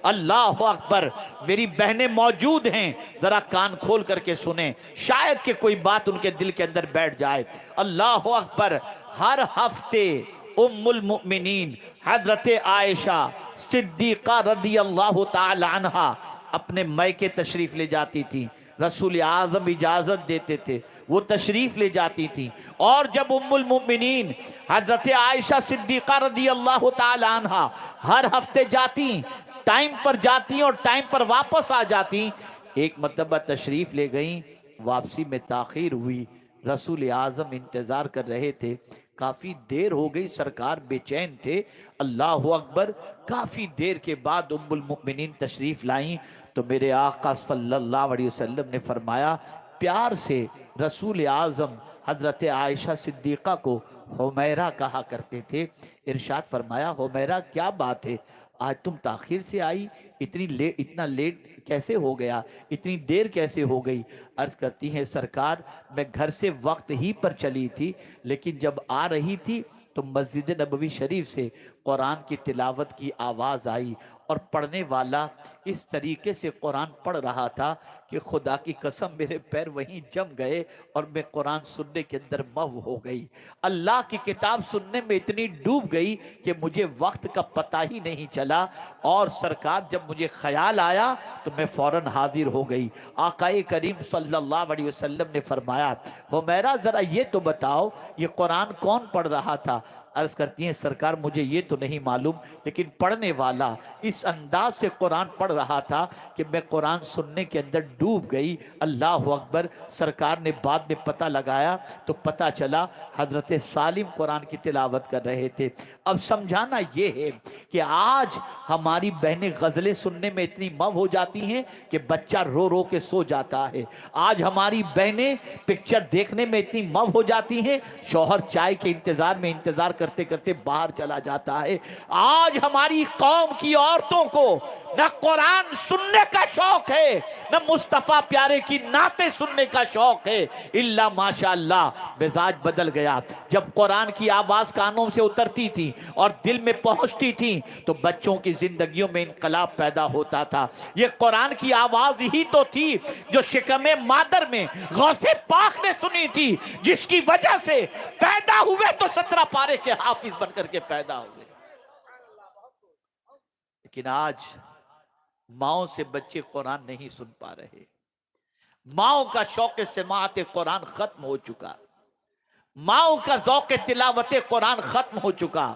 अल्लाह अकबर। मेरी बहनें मौजूद हैं, जरा कान खोल करके सुने, शायद कि कोई बात उनके दिल के अंदर बैठ जाए। अल्लाह अकबर। हर हफ्ते उम्मुल मुमिनीन हजरत आयशा सिद्दीका रदी अल्लाह ताला अन्हा अपने मैके तशरीफ ले जाती थी। रसूल आजम इजाजत देते थे, वो तशरीफ ले जाती थी। और जब उम्मुल मुमिनीन हजरत आयशा सिद्दीका रदी अल्लाह ताला अन्हा हर हफ्ते जाती, टाइम पर जाती और टाइम पर वापस आ जाती। एक मरतबा तशरीफ ले गई, वापसी में ताखीर हुई। रसूल आजम इंतजार कर रहे थे, काफी देर हो गई, सरकार बेचैन थे। अल्लाह अकबर। काफी देर के बाद उम्मुल मुमिनीन तशरीफ लाई तो मेरे आका सल्लल्लाहु अलैहि वसल्लम ने फरमाया, प्यार से रसूल आजम हजरत आयशा सिद्दीका को हुमैरा कहा करते थे। इरशाद फरमाया, हुमैरा क्या बात है, आज तुम ताखीर से आई, इतना लेट कैसे हो गया, इतनी देर कैसे हो गई? अर्ज करती हैं, सरकार मैं घर से वक्त ही पर चली थी, लेकिन जब आ रही थी तो मस्जिद नबवी शरीफ से कुरान की तिलावत की आवाज़ आई और पढ़ने वाला इस तरीके से कुरान पढ़ रहा था कि खुदा की कसम मेरे पैर वहीं जम गए और मैं कुरान सुनने के अंदर मव हो गई। अल्लाह की किताब सुनने में इतनी डूब गई कि मुझे वक्त का पता ही नहीं चला। और सरकार जब मुझे ख्याल आया तो मैं फौरन हाजिर हो गई। आकाए करीम सल्लल्लाहु अलैहि वसल्लम ने फरमाया, हुमैरा जरा ये तो बताओ ये कुरान कौन पढ़ रहा था? अर्ज करती हैं, सरकार मुझे ये तो नहीं मालूम, लेकिन पढ़ने वाला इस अंदाज से कुरान पढ़ रहा था कि मैं कुरान सुनने के अंदर डूब गई। अल्लाह अकबर। सरकार ने बाद में पता लगाया तो पता चला हजरत सालिम कुरान की तिलावत कर रहे थे। अब समझाना ये है कि आज हमारी बहनें गज़लें सुनने में इतनी मव हो जाती हैं कि बच्चा रो रो के सो जाता है। आज हमारी बहनें पिक्चर देखने में इतनी मव हो जाती हैं, शौहर चाय के इंतजार करते करते बाहर चला जाता है। आज हमारी कौम की औरतों को न कुरान सुनने का शौक है, न मुस्तफा प्यारे की नाते सुनने का शौक है। इल्ला माशाअल्लाह मिजाज बदल गया। जब कुरान की आवाज कानों से उतरती थी और दिल में पहुंचती थी तो बच्चों की जिंदगियों में इनकलाब पैदा होता था। ये कुरान की आवाज ही तो थी जो शिकमे मादर में गौसे पाक ने सुनी थी, जिसकी वजह से पैदा हुए तो 17 पारे के हाफिज बनकर के पैदा हुए। लेकिन आज माओ से बच्चे कुरान नहीं सुन पा रहे। माओ का शौक समाअत कुरान खत्म हो चुका, माओ का ज़ौक़ तिलावत कुरान खत्म हो चुका।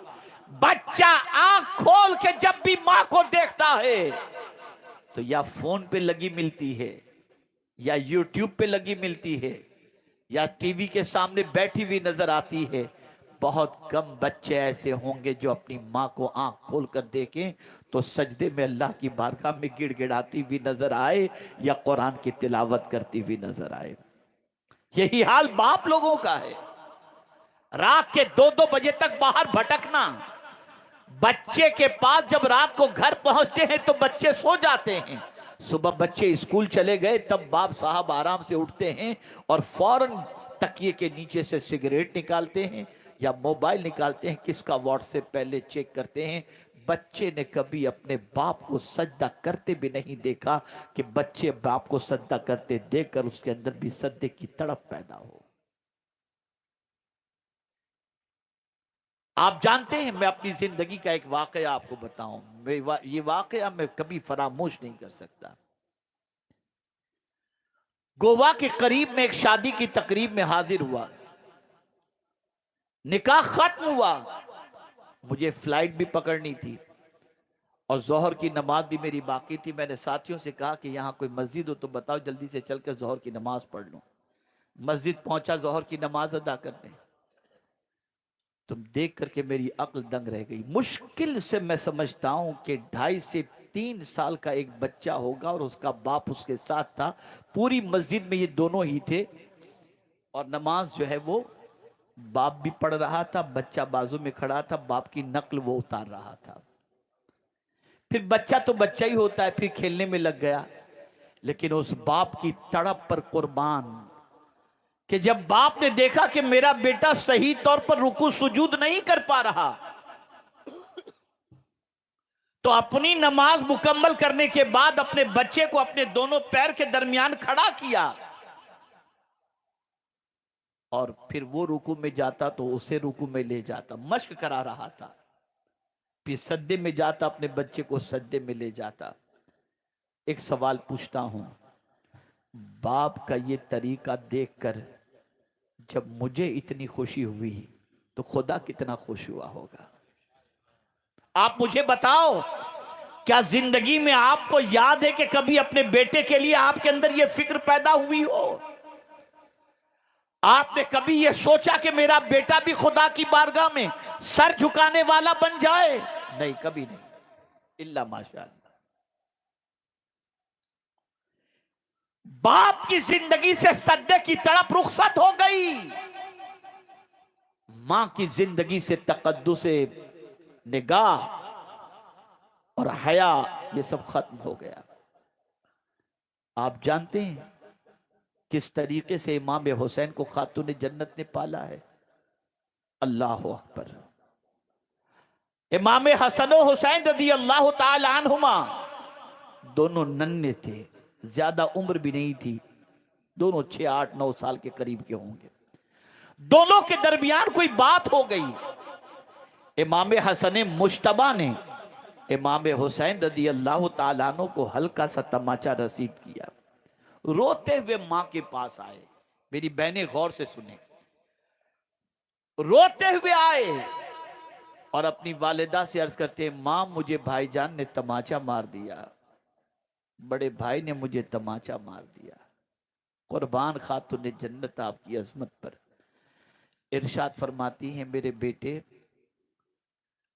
बच्चा आंख खोल के जब भी मां को देखता है तो या फोन पे लगी मिलती है, या यूट्यूब पे लगी मिलती है, या टीवी के सामने बैठी हुई नजर आती है। बहुत कम बच्चे ऐसे होंगे जो अपनी माँ को आंख खोल कर देखें तो सजदे में अल्लाह की बारगाह में गिड़गिड़ाती हुई नजर आए या कुरान की तिलावत करती हुई नजर आए। यही हाल बाप लोगों का है। रात के 2-2 बजे तक बाहर भटकना। बच्चे के पास जब रात को घर पहुंचते हैं तो बच्चे सो जाते हैं। सुबह बच्चे स्कूल चले गए तब बाप साहब आराम से उठते हैं और फौरन तकिए के नीचे से सिगरेट निकालते हैं या मोबाइल निकालते हैं, किसका व्हाट्सएप पहले चेक करते हैं। बच्चे ने कभी अपने बाप को सजदा करते भी नहीं देखा कि बच्चे बाप को सजदा करते देखकर उसके अंदर भी सजदे की तड़प पैदा हो। आप जानते हैं, मैं अपनी जिंदगी का एक वाकया आपको बताऊं, ये वाकया मैं कभी फरामोश नहीं कर सकता। गोवा के करीब में एक शादी की तकरीब में हाजिर हुआ, निकाह खत्म हुआ, मुझे फ्लाइट भी पकड़नी थी और जोहर की नमाज भी मेरी बाकी थी। मैंने साथियों से कहा कि यहाँ कोई मस्जिद हो तो बताओ, जल्दी से चल कर जोहर की नमाज पढ़ लूं। मस्जिद पहुंचा जोहर की नमाज अदा करने, तुम देख करके मेरी अक्ल दंग रह गई। मुश्किल से मैं समझता हूं कि 2.5 से 3 साल का एक बच्चा होगा और उसका बाप उसके साथ था। पूरी मस्जिद में ये दोनों ही थे और नमाज जो है वो बाप भी पढ़ रहा था, बच्चा बाजू में खड़ा था, बाप की नकल वो उतार रहा था। फिर बच्चा तो बच्चा ही होता है, फिर खेलने में लग गया। लेकिन उस बाप की तड़प पर कुर्बान कि जब बाप ने देखा कि मेरा बेटा सही तौर पर रुकू सुजूद नहीं कर पा रहा तो अपनी नमाज मुकम्मल करने के बाद अपने बच्चे को अपने दोनों पैर के दरमियान खड़ा किया और फिर वो रुकू में जाता तो उसे रुकू में ले जाता, मश्क करा रहा था। फिर सज्दे में जाता, अपने बच्चे को सज्दे में ले जाता। एक सवाल पूछता हूं, बाप का ये तरीका देखकर जब मुझे इतनी खुशी हुई तो खुदा कितना खुश हुआ होगा? आप मुझे बताओ, क्या जिंदगी में आपको याद है कि कभी अपने बेटे के लिए आपके अंदर यह फिक्र पैदा हुई हो? आपने कभी यह सोचा कि मेरा बेटा भी खुदा की बारगाह में सर झुकाने वाला बन जाए? नहीं, कभी नहीं, इल्ला माशाअल्लाह। बाप की जिंदगी से सद्दे की तड़प रुखसत हो गई, मां की जिंदगी से तकद्दुसे निगाह और हया ये सब खत्म हो गया। आप जानते हैं किस तरीके से इमाम हुसैन को खातून जन्नत ने पाला है? अल्लाह अकबर। इमाम हसन और हुसैन रदी अल्लाह ताला अन्हुमा दोनों नन्हे थे, ज्यादा उम्र भी नहीं थी, दोनों 6, 8, 9 साल के करीब के होंगे। दोनों के दरमियान कोई बात हो गई। इमाम हसन मुश्तबा ने इमाम हुसैन रदी अल्लाह ताला अन्हु को हल्का सा तमाचा रसीद किया। रोते हुए मां के पास आए। मेरी बहनें गौर से सुने, रोते हुए आए और अपनी वालिदा से अर्ज करते हैं, मां मुझे भाईजान ने तमाचा मार दिया, बड़े भाई ने मुझे तमाचा मार दिया। कुर्बान खातून जन्नत आपकी अजमत पर। इरशाद फरमाती हैं, मेरे बेटे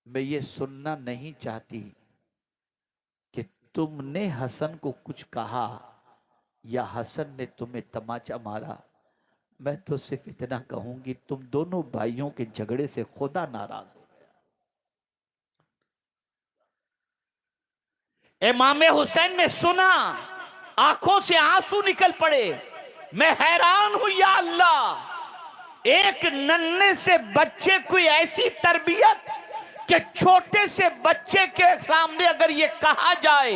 मैं ये सुनना नहीं चाहती कि तुमने हसन को कुछ कहा या हसन ने तुम्हें तमाचा मारा। मैं तो सिर्फ इतना कहूंगी, तुम दोनों भाइयों के झगड़े से खुदा नाराज हो गया। इमाम हुसैन ने सुना, आंखों से आंसू निकल पड़े। मैं हैरान हूं या अल्लाह, एक नन्हे से बच्चे को ऐसी तरबियत कि छोटे से बच्चे के सामने अगर ये कहा जाए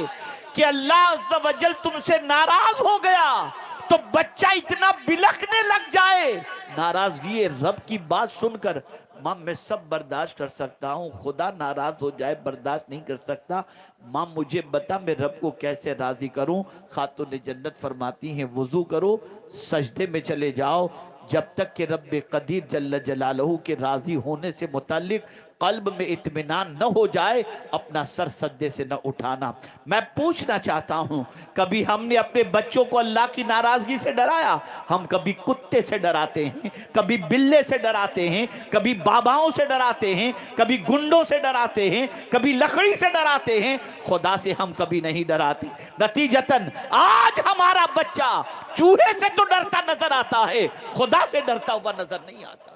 कि अल्लाह अज़्ज़ व जल तुमसे नाराज हो गया तो बच्चा इतना बिलखने लग जाए। नाराजगी रब की बात सुनकर, मां मैं सब बर्दाश्त कर सकता हूं, खुदा नाराज हो जाए बर्दाश्त नहीं कर सकता। मां मुझे बता मैं रब को कैसे राजी करूं? खातून जन्नत फरमाती हैं, वुजू करो, सजदे में चले जाओ, जब तक कि रब कदीर जल्ल जलालहू के राजी होने से मुताल्लिक कल्ब में इत्मीनान न हो जाए, अपना सर सज्दे से न उठाना। मैं पूछना चाहता हूं, कभी हमने अपने बच्चों को अल्लाह की नाराजगी से डराया? हम कभी कुत्ते से डराते हैं, कभी बिल्ले से डराते हैं, कभी बाबाओं से डराते हैं, कभी गुंडों से डराते हैं, कभी लकड़ी से डराते हैं, खुदा से हम कभी नहीं डराते। नतीजतन आज हमारा बच्चा चूहे से तो डरता नजर आता है, खुदा से डरता हुआ नजर नहीं आता।